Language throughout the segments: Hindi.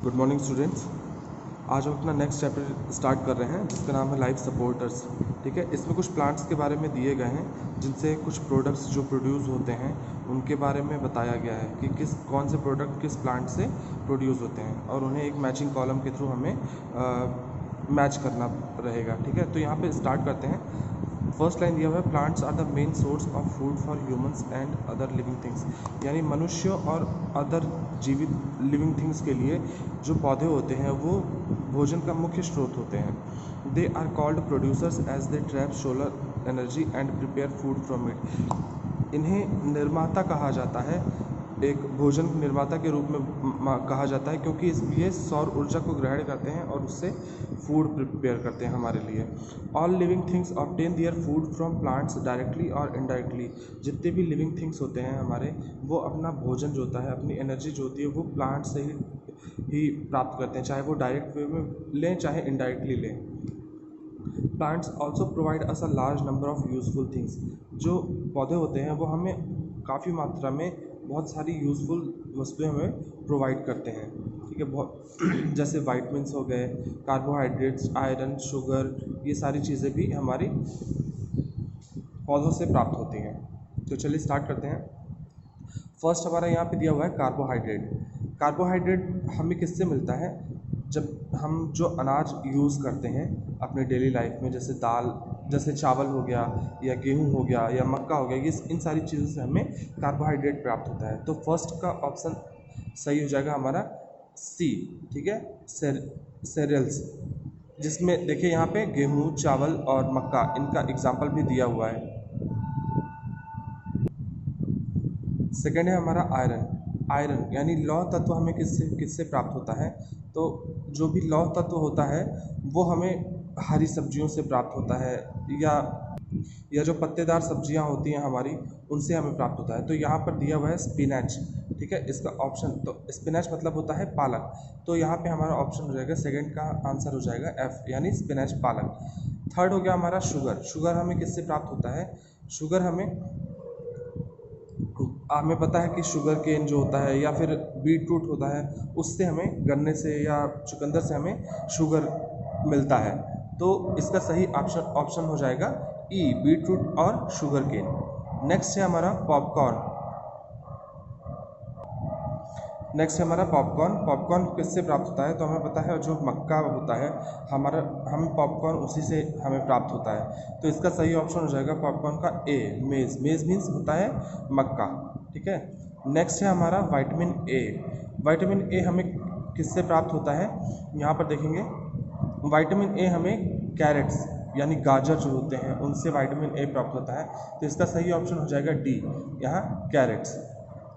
Good morning students. आज हम अपना नेक्स्ट चैप्टर स्टार्ट कर रहे हैं जिसका नाम है लाइफ सपोर्टर्स। ठीक है, इसमें कुछ प्लांट्स के बारे में दिए गए हैं जिनसे कुछ प्रोडक्ट्स जो प्रोड्यूस होते हैं उनके बारे में बताया गया है कि कौन से प्रोडक्ट किस प्लांट से प्रोड्यूस होते हैं और उन्हें एक मैचिंग कॉलम के थ्रू हमें मैच करना रहेगा। ठीक है, तो यहाँ पे स्टार्ट करते हैं। फर्स्ट लाइन दिया हुआ है, plants are the main source of food for humans and other living things. यानी मनुष्य और अदर जीवित लिविंग थिंग्स के लिए जो पौधे होते हैं वो भोजन का मुख्य स्रोत होते हैं। They are called producers as they trap solar energy and prepare food from it. इन्हें निर्माता कहा जाता है, एक भोजन निर्माता के रूप में कहा जाता है, क्योंकि ये सौर ऊर्जा को ग्रहण करते हैं और उससे फूड प्रिपेयर करते हैं हमारे लिए। All living things obtain their food from plants directly और इनडायरेक्टली। जितने भी लिविंग थिंग्स होते हैं हमारे, वो अपना भोजन जो होता है, अपनी एनर्जी जो होती है वो प्लांट से ही प्राप्त करते हैं, चाहे वो डायरेक्ट वे में लें चाहे इनडायरेक्टली लें। Plants also provide us a large number of useful things. जो पौधे होते हैं वो हमें काफ़ी मात्रा में बहुत सारी यूज़फुल वस्तुएं हमें प्रोवाइड करते हैं। ठीक है, बहुत जैसे वाइटमिन्स हो गए, कार्बोहाइड्रेट्स, आयरन, शुगर, ये सारी चीज़ें भी हमारी पौधों से प्राप्त होती हैं। तो चलिए स्टार्ट करते हैं। फर्स्ट हमारा यहाँ पे दिया हुआ है कार्बोहाइड्रेट। कार्बोहाइड्रेट हमें किससे मिलता है? जब हम जो अनाज यूज़ करते हैं अपने डेली लाइफ में, जैसे दाल, जैसे चावल हो गया या गेहूं हो गया या मक्का हो गया, ये इन सारी चीज़ों से हमें कार्बोहाइड्रेट प्राप्त होता है। तो फर्स्ट का ऑप्शन सही हो जाएगा हमारा सी। ठीक है, सेरियल्स, जिसमें देखिए यहाँ पे गेहूं, चावल और मक्का, इनका एग्जाम्पल भी दिया हुआ है। सेकेंड है हमारा आयरन। आयरन यानी लौह तत्व हमें किससे किससे प्राप्त होता है? तो जो भी लौह तत्व होता है वो हमें हरी सब्जियों से प्राप्त होता है, या जो पत्तेदार सब्जियां होती हैं हमारी, उनसे हमें प्राप्त होता है। तो यहाँ पर दिया हुआ है स्पिनच। ठीक है, इसका ऑप्शन, तो स्पिनच मतलब होता है पालक, तो यहाँ पे हमारा ऑप्शन हो जाएगा, सेकंड का आंसर हो जाएगा एफ, यानी स्पिनच, पालक। थर्ड हो गया हमारा शुगर। शुगर हमें किससे प्राप्त होता है? शुगर हमें पता है कि शुगर केन जो होता है या फिर बीट रूट होता है, उससे हमें, गन्ने से या चुकंदर से हमें शुगर मिलता है। तो इसका सही ऑप्शन हो जाएगा ई, बीट रूट और शुगर केन। नेक्स्ट है हमारा पॉपकॉर्न। नेक्स्ट है हमारा पॉपकॉर्न। पॉपकॉर्न किससे प्राप्त होता है? तो हमें पता है जो मक्का होता है हमारा, हम पॉपकॉर्न उसी से हमें प्राप्त होता है। तो इसका सही ऑप्शन हो जाएगा पॉपकॉर्न का ए, मेज़। मेज़ मीन्स होता है मक्का। ठीक है, नेक्स्ट है हमारा विटामिन ए। विटामिन ए हमें किससे प्राप्त होता है? यहाँ पर देखेंगे, विटामिन ए हमें कैरेट्स यानी गाजर जो होते हैं उनसे विटामिन ए प्राप्त होता है। तो इसका सही ऑप्शन हो जाएगा डी, यहाँ कैरेट्स।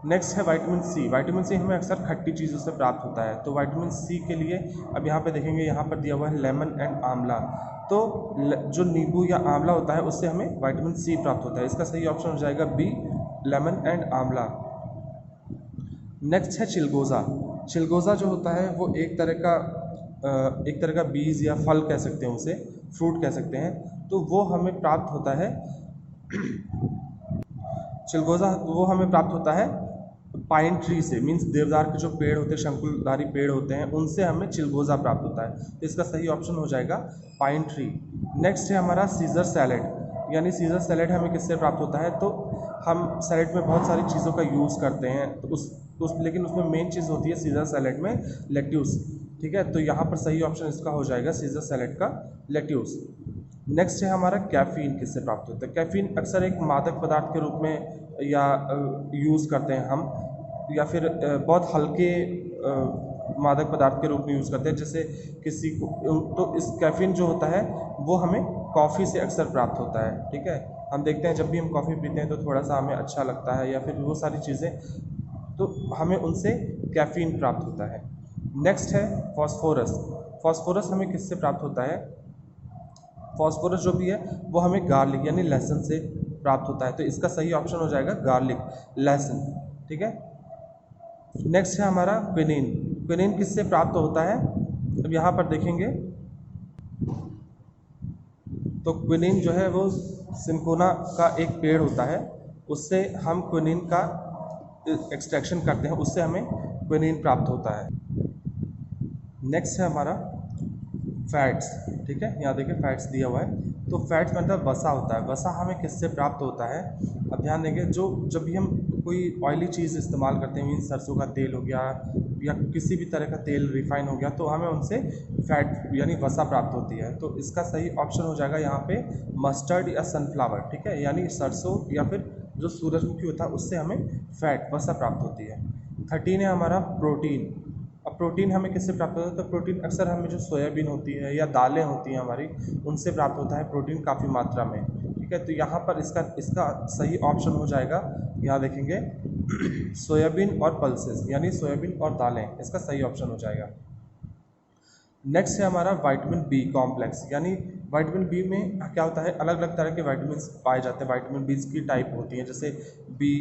नेक्स्ट है विटामिन सी। विटामिन सी हमें अक्सर खट्टी चीज़ों से प्राप्त होता है। तो विटामिन सी के लिए अब यहाँ पे देखेंगे, यहाँ पर दिया हुआ है लेमन एंड आंवला। तो जो नींबू या आंवला होता है उससे हमें विटामिन सी प्राप्त होता है। इसका सही ऑप्शन हो जाएगा बी, लेमन एंड आंवला। नेक्स्ट है चिलगोज़ा। चिलगोज़ा जो होता है वो एक तरह का बीज या फल कह सकते हैं, उसे फ्रूट कह सकते हैं। तो वो हमें प्राप्त होता है चिलगोज़ा, वो हमें प्राप्त होता है पाइन ट्री से, मीन्स देवदार के जो पेड़ होते हैं, शंकुधारी पेड़ होते हैं, उनसे हमें चिलगोज़ा प्राप्त होता है। तो इसका सही ऑप्शन हो जाएगा पाइन ट्री। नेक्स्ट है हमारा सीजर सैलेड। यानी सीजर सैलेड हमें किससे प्राप्त होता है? तो हम सैलेड में बहुत सारी चीज़ों का यूज़ करते हैं, तो लेकिन उसमें मेन चीज़ होती है सीजर सैलेड में लेट्यूस। ठीक है, तो यहाँ पर सही ऑप्शन इसका हो जाएगा सीजर सैलेड का लेट्यूस। नेक्स्ट है हमारा कैफ़ीन। किससे प्राप्त होता है? कैफ़ीन अक्सर एक मादक पदार्थ के रूप में या यूज़ करते हैं हम, या फिर बहुत हल्के मादक पदार्थ के रूप में यूज़ करते हैं, जैसे किसी को, तो इस कैफ़ीन जो होता है वो हमें कॉफ़ी से अक्सर प्राप्त होता है। ठीक है, हम देखते हैं जब भी हम कॉफ़ी पीते हैं तो थोड़ा सा हमें अच्छा लगता है, या फिर वो सारी चीज़ें, तो हमें उनसे कैफ़ीन प्राप्त होता है। नेक्स्ट है फॉस्फोरस। फॉस्फोरस हमें किससे प्राप्त होता है? फॉस्फोरस जो भी है वो हमें गार्लिक यानी लहसुन से प्राप्त होता है। तो इसका सही ऑप्शन हो जाएगा गार्लिक, लहसुन। ठीक है, नेक्स्ट है हमारा क्विनीन। क्विनीन किससे प्राप्त होता है? अब यहाँ पर देखेंगे तो क्विनीन जो है वो सिंकोना का एक पेड़ होता है, उससे हम क्विनीन का एक्सट्रैक्शन करते हैं, उससे हमें क्विनीन प्राप्त होता है। नेक्स्ट है हमारा फैट्स। ठीक है, यहाँ देखिए फैट्स दिया हुआ है। तो फैट्स मतलब वसा होता है। वसा हमें किससे प्राप्त होता है? अब ध्यान देंगे, जो जब भी हम कोई ऑयली चीज़ इस्तेमाल करते हैं, मीन सरसों का तेल हो गया या किसी भी तरह का तेल रिफाइन हो गया, तो हमें उनसे फैट यानी वसा प्राप्त होती है। तो इसका सही ऑप्शन हो जाएगा यहाँ पे मस्टर्ड या सनफ्लावर। ठीक है, यानी सरसों या फिर जो सूरजमुखी होता है उससे हमें फैट वसा प्राप्त होती है। 13 है हमारा प्रोटीन। अब प्रोटीन हमें किससे प्राप्त होता है? तो प्रोटीन अक्सर हमें जो सोयाबीन होती है या दालें होती हैं हमारी, उनसे प्राप्त होता है प्रोटीन काफ़ी मात्रा में। ठीक है, तो यहाँ पर इसका इसका सही ऑप्शन हो जाएगा, यहाँ देखेंगे सोयाबीन और पल्सेस, यानी सोयाबीन और दालें, इसका सही ऑप्शन हो जाएगा। नेक्स्ट है हमारा विटामिन बी कॉम्प्लेक्स। यानी विटामिन बी में क्या होता है, अलग अलग तरह के विटामिन पाए जाते हैं। विटामिन बी की टाइप होती हैं, जैसे B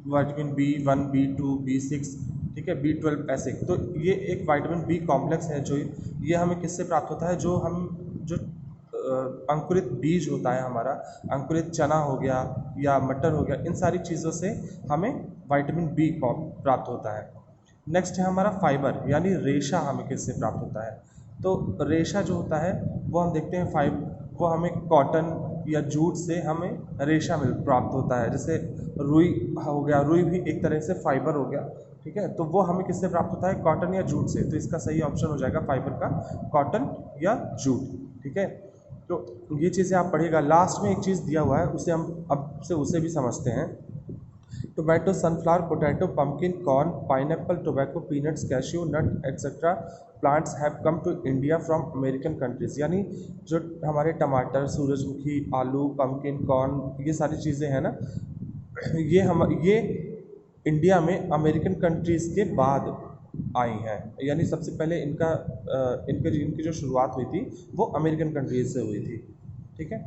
vitamin B1, B2, B6, ठीक है, B12 ऐसे। तो ये एक विटामिन बी कॉम्प्लेक्स है, जो ये हमें किससे प्राप्त होता है? जो अंकुरित बीज होता है हमारा, अंकुरित चना हो गया या मटर हो गया, इन सारी चीज़ों से हमें विटामिन बी प्राप्त होता है। नेक्स्ट है हमारा फाइबर, यानी रेशा हमें किससे प्राप्त होता है? तो रेशा जो होता है वो हम देखते हैं वो हमें कॉटन या जूट से हमें रेशा प्राप्त होता है। जैसे रुई हो गया, रुई भी एक तरह से फाइबर हो गया। ठीक है, तो वो हमें किससे प्राप्त होता है? कॉटन या जूट से। तो इसका सही ऑप्शन हो जाएगा फाइबर का कॉटन या जूट। ठीक है, तो ये चीज़ें आप पढ़िएगा। लास्ट में एक चीज़ दिया हुआ है, उसे हम अब से उसे भी समझते हैं। Tomato, sunflower, potato, pumpkin, corn, pineapple, tobacco, peanuts, cashew nut etcetera plants have come to India from American countries. यानी जो हमारे टमाटर, सूरजमुखी, आलू, पम्पकिन, कॉर्न, ये सारी चीज़ें हैं ना, ये इंडिया में अमेरिकन कंट्रीज़ के बाद आई हैं। यानी सबसे पहले इनकी जो शुरुआत हुई थी वो अमेरिकन कंट्रीज़ से हुई थी। ठीक है।